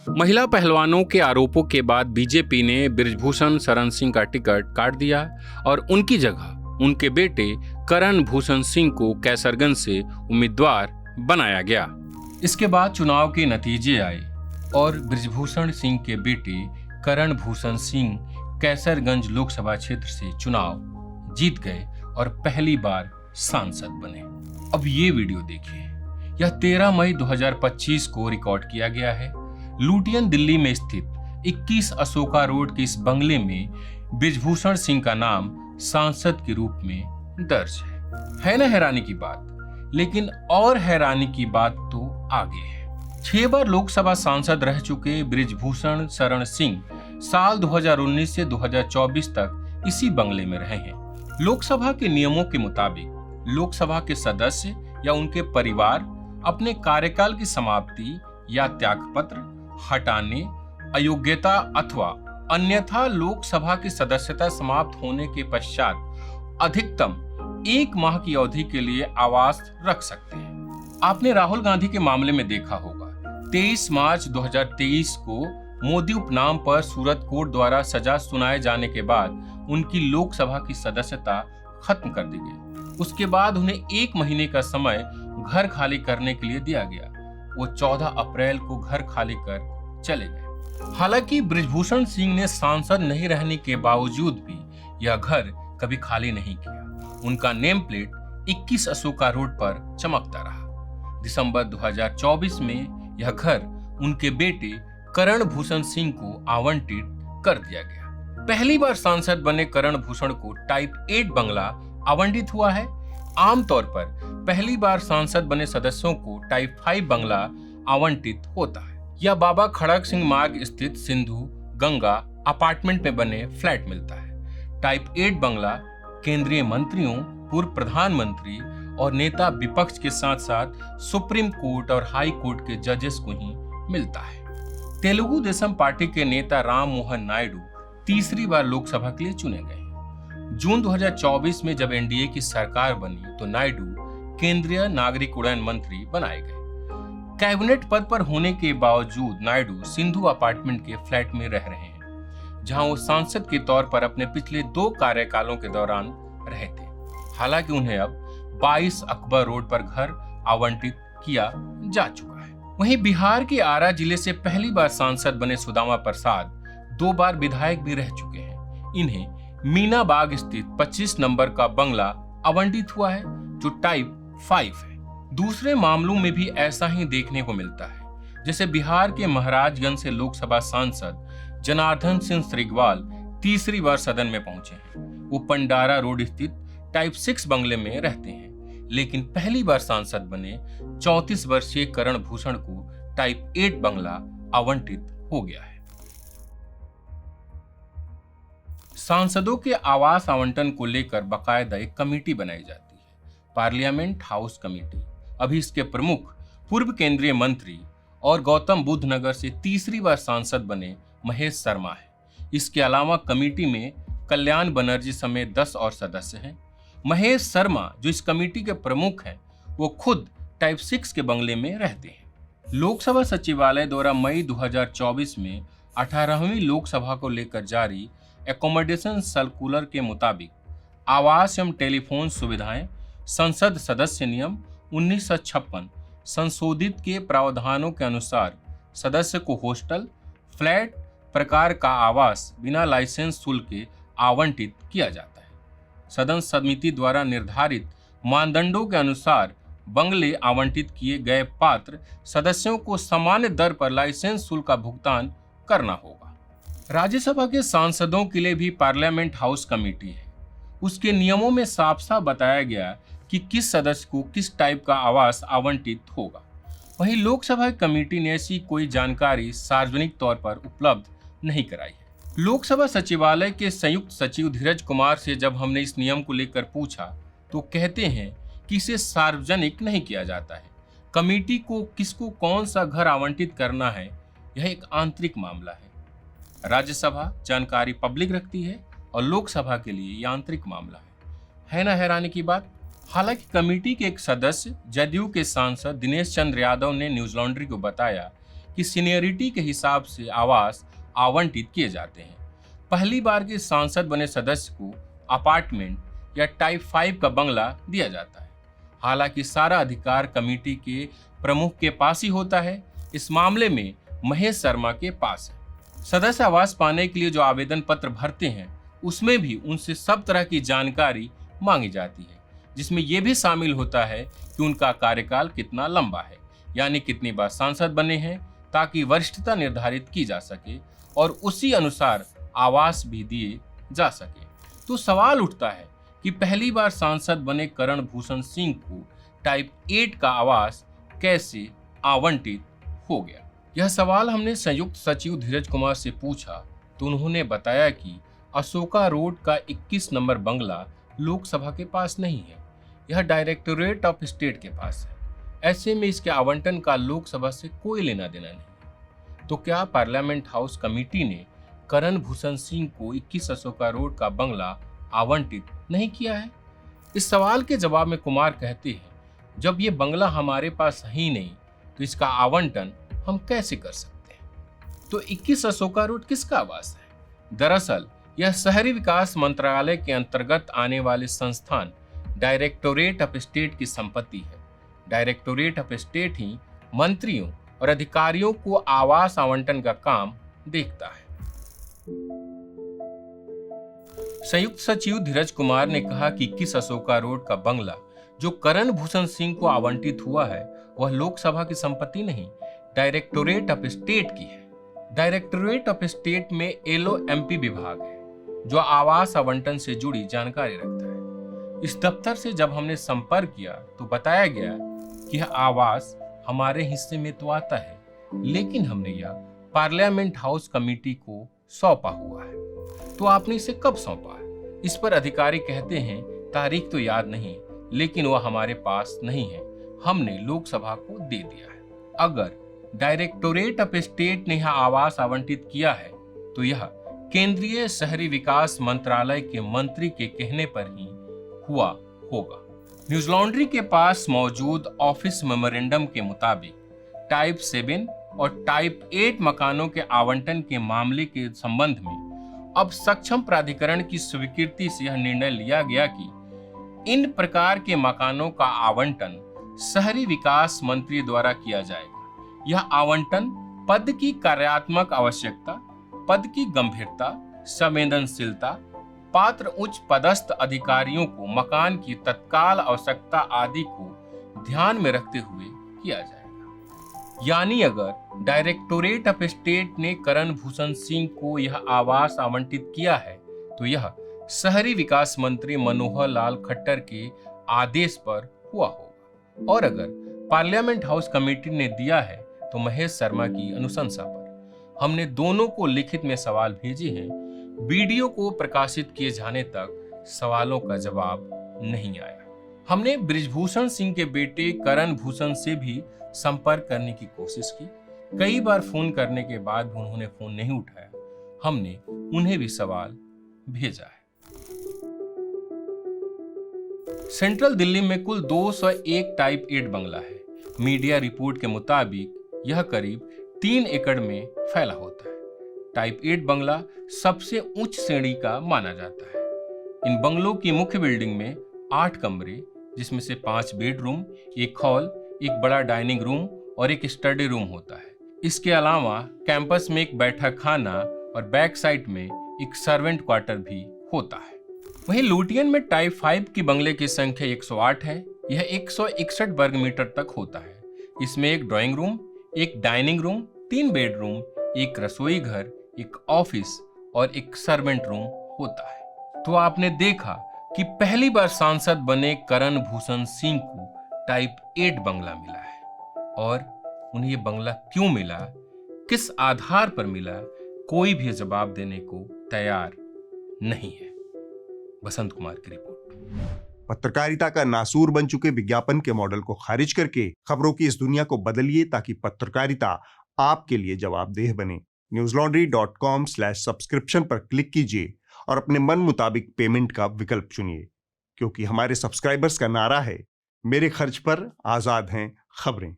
महिला पहलवानों के आरोपों के बाद बीजेपी ने बृजभूषण शरण सिंह का टिकट काट दिया और उनकी जगह उनके बेटे करण भूषण सिंह को कैसरगंज से उम्मीदवार बनाया गया। इसके बाद चुनाव के नतीजे आए और बृजभूषण सिंह के बेटे करण भूषण सिंह कैसरगंज लोकसभा क्षेत्र से चुनाव जीत गए और पहली बार सांसद बने। अब ये वीडियो देखिए। यह 13 मई 2025 को रिकॉर्ड किया गया है। लुटियन दिल्ली में स्थित 21 अशोका रोड के इस बंगले में बृजभूषण सिंह का नाम सांसद के रूप में दर्ज है ना हैरानी की बात। लेकिन और हैरानी की बात तो आगे है। 6 बार लोकसभा सांसद रह चुके बृजभूषण शरण सिंह साल 2019 से 2024 तक इसी बंगले में रहे हैं। लोकसभा के नियमों के मुताबिक लोकसभा के सदस्य या उनके परिवार अपने कार्यकाल की समाप्ति या त्यागपत्र, हटाने, अयोग्यता अथवा अन्यथा लोकसभा की सदस्यता समाप्त होने के पश्चात अधिकतम 1 माह की अवधि के लिए आवास रख सकते हैं। आपने राहुल गांधी के मामले में देखा होगा। 23 मार्च 2023 को मोदी उपनाम पर सूरत कोर्ट द्वारा सजा सुनाए जाने के बाद उनकी लोकसभा की सदस्यता खत्म कर दी गई। उसके बाद उन्हें 1 महीने का समय घर खाली करने के लिए दिया गया। वो 14 अप्रैल को घर खाली कर चले गए। हालांकि बृजभूषण सिंह ने सांसद नहीं रहने के बावजूद भी यह घर कभी खाली नहीं किया। उनका नेम प्लेट 21 अशोका रोड पर चमकता रहा। दिसंबर 2024 में यह घर उनके बेटे करण भूषण सिंह को आवंटित कर दिया गया। पहली बार सांसद बने करण भूषण को टाइप 8 बंगला आवंटित हुआ है। आमतौर पर पहली बार सांसद बने सदस्यों को टाइप 5 बंगला आवंटित होता है या बाबा खड़क सिंह मार्ग स्थित सिंधु गंगा अपार्टमेंट में बने फ्लैट मिलता है। टाइप 8 बंगला केंद्रीय मंत्रियों, पूर्व प्रधानमंत्री और नेता विपक्ष के साथ साथ सुप्रीम कोर्ट और हाई कोर्ट के जजेस को ही मिलता है। तेलुगु देशम पार्टी के नेता राम मोहन नायडू तीसरी बार लोकसभा के लिए चुने गए। जून 2024 में जब एनडीए की सरकार बनी तो नायडू केंद्रीय नागरिक उड्डयन मंत्री बनाए गए। कैबिनेट पद पर होने के बावजूद नायडू सिंधु अपार्टमेंट के फ्लैट में रह रहे हैं, जहां वो सांसद के तौर पर अपने पिछले 2 कार्यकालों के दौरान रहे थे। हालांकि उन्हें अब 22 अकबर रोड पर घर आवंटित किया जा चुका है। वहीं बिहार के आरा जिले से पहली बार सांसद बने सुदामा प्रसाद 2 बार विधायक भी रह चुके हैं। इन्हें मीना बाग स्थित 25 नंबर का बंगला आवंटित हुआ है जो टाइप 5 है। दूसरे मामलों में भी ऐसा ही देखने को मिलता है। जैसे बिहार के महाराजगंज से लोकसभा सांसद जनार्दन सिंह श्रीगवाल तीसरी बार सदन में पहुंचे हैं। वो पंडारा रोड स्थित टाइप 6 बंगले में रहते हैं, लेकिन पहली बार सांसद बने 34 वर्षीय करण भूषण को टाइप 8 बंगला आवंटित हो गया है। सांसदों के आवास आवंटन को लेकर बाकायदा एक कमेटी बनाई जाती है, पार्लियामेंट हाउस कमेटी। अभी इसके प्रमुख पूर्व केंद्रीय मंत्री और गौतम बुद्ध नगर से तीसरी बार सांसद बने महेश शर्मा है। इसके अलावा कमेटी में कल्याण बनर्जी समेत 10 और सदस्य हैं। महेश शर्मा जो इस कमेटी के प्रमुख हैं, वो खुद टाइप 6 के बंगले में रहते हैं। लोकसभा सचिवालय द्वारा मई 2024 में 18वीं लोकसभा को लेकर जारी एकोमोडेशन सर्कुलर के मुताबिक आवास एवं टेलीफोन सुविधाएं संसद सदस्य नियम 1956 संशोधित के प्रावधानों के अनुसार सदस्य को हॉस्टल, फ्लैट प्रकार का आवास बिना लाइसेंस शुल्क के आवंटित किया जाता है। सदन समिति द्वारा निर्धारित मानदंडों के अनुसार बंगले आवंटित किए गए पात्र सदस्यों को सामान्य दर पर लाइसेंस शुल्क का भुगतान करना होगा। राज्यसभा के सांसदों के लिए भी पार्लियामेंट हाउस कमेटी है। उसके नियमों में साफ साफ बताया गया कि किस सदस्य को किस टाइप का आवास आवंटित होगा। वहीं लोकसभा कमेटी ने ऐसी कोई जानकारी सार्वजनिक तौर पर उपलब्ध नहीं कराई है। लोकसभा सचिवालय के संयुक्त सचिव धीरज कुमार से जब हमने इस नियम को लेकर पूछा तो कहते हैं कि इसे सार्वजनिक नहीं किया जाता है। कमेटी को किसको कौन सा घर आवंटित करना है, यह एक आंतरिक मामला है। राज्यसभा जानकारी पब्लिक रखती है और लोकसभा के लिए यह आंतरिक मामला है ना हैरानी की बात। हालांकि कमेटी के एक सदस्य जदयू के सांसद दिनेश चंद्र यादव ने न्यूज लॉन्ड्री को बताया कि सीनियरिटी के हिसाब से आवास आवंटित किए जाते हैं। पहली बार के सांसद बने सदस्य को अपार्टमेंट या टाइप 5 का बंगला दिया जाता है। हालांकि सारा अधिकार कमेटी के प्रमुख के पास ही होता है। इस मामले में महेश शर्मा के पास है। सदस्य आवास पाने के लिए जो आवेदन पत्र भरते हैं उसमें भी उनसे सब तरह की जानकारी मांगी जाती है, जिसमें यह भी शामिल होता है कि उनका कार्यकाल कितना लंबा है, यानी कितनी बार सांसद बने हैं, ताकि वरिष्ठता निर्धारित की जा सके और उसी अनुसार आवास भी दिए जा सके। तो सवाल उठता है कि पहली बार सांसद बने करण भूषण सिंह को टाइप 8 का आवास कैसे आवंटित हो गया। यह सवाल हमने संयुक्त सचिव धीरज कुमार से पूछा तो उन्होंने बताया कि अशोका रोड का 21 नंबर बंगला लोकसभा के पास नहीं है, यह डायरेक्टोरेट ऑफ स्टेट के पास है। ऐसे में इसके आवंटन का लोकसभा से कोई लेना देना नहीं। तो क्या पार्लियामेंट हाउस कमेटी ने करण भूषण सिंह को 21 अशोका रोड का बंगला आवंटित नहीं किया है? इस सवाल के जवाब में कुमार कहते हैं, जब ये बंगला हमारे पास ही नहीं तो इसका आवंटन हम कैसे कर सकते हैं। तो 21 अशोका रोड किसका आवास है? दरअसल यह शहरी विकास मंत्रालय के अंतर्गत आने वाले संस्थान डायरेक्टोरेट ऑफ स्टेट की संपत्ति है। डायरेक्टोरेट ऑफ स्टेट ही मंत्रियों और अधिकारियों को आवास आवंटन का काम देखता है। संयुक्त सचिव धीरज कुमार ने कहा कि 21 अशोका रोड का बंगला जो करण भूषण सिंह को आवंटित हुआ है वह लोकसभा की संपत्ति नहीं, डायरेक्टोरेट ऑफ स्टेट की है। डायरेक्टोरेट ऑफ स्टेट में LOMP विभाग है जो आवास आवंटन से जुड़ी जानकारी रखता है। इस दफ्तर से जब हमने संपर्क किया तो बताया गया कि यह आवास हमारे हिस्से में तो आता है, लेकिन हमने यह पार्लियामेंट हाउस कमेटी को सौंपा हुआ है। तो आपने इसे कब सौंपा? इस पर अधिकारी कहते हैं तारीख तो याद नहीं, लेकिन वह हमारे पास नहीं है, हमने लोकसभा को दे दिया है। अगर डायरेक्टोरेट ऑफ स्टेट ने यह आवास आवंटित किया है तो यह केंद्रीय शहरी विकास मंत्रालय के मंत्री के कहने पर ही हुआ होगा। न्यूज लॉन्ड्री के पास मौजूद ऑफिस मेमोरेंडम के मुताबिक टाइप 7 और टाइप 8 मकानों के आवंटन के मामले के संबंध में अब सक्षम प्राधिकरण की स्वीकृति से यह निर्णय लिया गया कि इन प्रकार के मकानों का आवंटन शहरी विकास मंत्री द्वारा किया जाएगा। यह आवंटन पद की कार्यात्मक आवश्यकता, पद की गंभीरता, संवेदनशीलता, पात्र उच्च पदस्थ अधिकारियों को मकान की तत्काल आवश्यकता आदि को ध्यान में रखते हुए किया जाएगा। यानी अगर डायरेक्टोरेट ऑफ स्टेट ने करण भूषण सिंह को यह आवास आवंटित किया है तो यह शहरी विकास मंत्री मनोहर लाल खट्टर के आदेश पर हुआ होगा, और अगर पार्लियामेंट हाउस कमेटी ने दिया है तो महेश शर्मा की अनुशंसा पर। हमने दोनों को लिखित में सवाल भेजे हैं। वीडियो को प्रकाशित किए जाने तक सवालों का जवाब नहीं आया। हमने बृजभूषण सिंह के बेटे करण भूषण से भी संपर्क करने की कोशिश की। कई बार फोन करने के बाद भी उन्होंने फोन नहीं उठाया। हमने उन्हें भी सवाल भेजा है। सेंट्रल दिल्ली में कुल 201 टाइप 8 बंगला है। मीडिया रिपोर्ट के मुताबिक यह करीब 3 एकड़ में फैला होता है। टाइप 8 बंगला सबसे उच्च श्रेणी का माना जाता है। इन बंगलों की मुख्य बिल्डिंग में 8 कमरे, जिसमें से 5 बेडरूम, एक हॉल, एक बड़ा डाइनिंग रूम और एक स्टडी रूम होता है। इसके अलावा कैंपस में एक बैठक खाना और बैक साइड में एक सर्वेंट क्वार्टर भी होता है। वहीं लुटियन में टाइप 5 की बंगले की संख्या 108 है। यह 161 वर्ग मीटर तक होता है। इसमें एक ड्राइंग रूम, एक डाइनिंग रूम, 3 बेडरूम, एक रसोई घर, एक ऑफिस और एक सर्वेंट रूम होता है। तो आपने देखा कि पहली बार सांसद बने करण भूषण सिंह को टाइप 8 बंगला मिला है, और उन्हें ये बंगला क्यों मिला, किस आधार पर मिला, कोई भी जवाब देने को तैयार नहीं है। बसंत कुमार की रिपोर्ट। पत्रकारिता का नासूर बन चुके विज्ञापन के मॉडल को खारिज करके खबरों की इस दुनिया को बदलिए ताकि पत्रकारिता आपके लिए जवाबदेह बने। newslaundry.com/subscription पर क्लिक कीजिए और अपने मन मुताबिक पेमेंट का विकल्प चुनिए, क्योंकि हमारे सब्सक्राइबर्स का नारा है, मेरे खर्च पर आजाद हैं खबरें।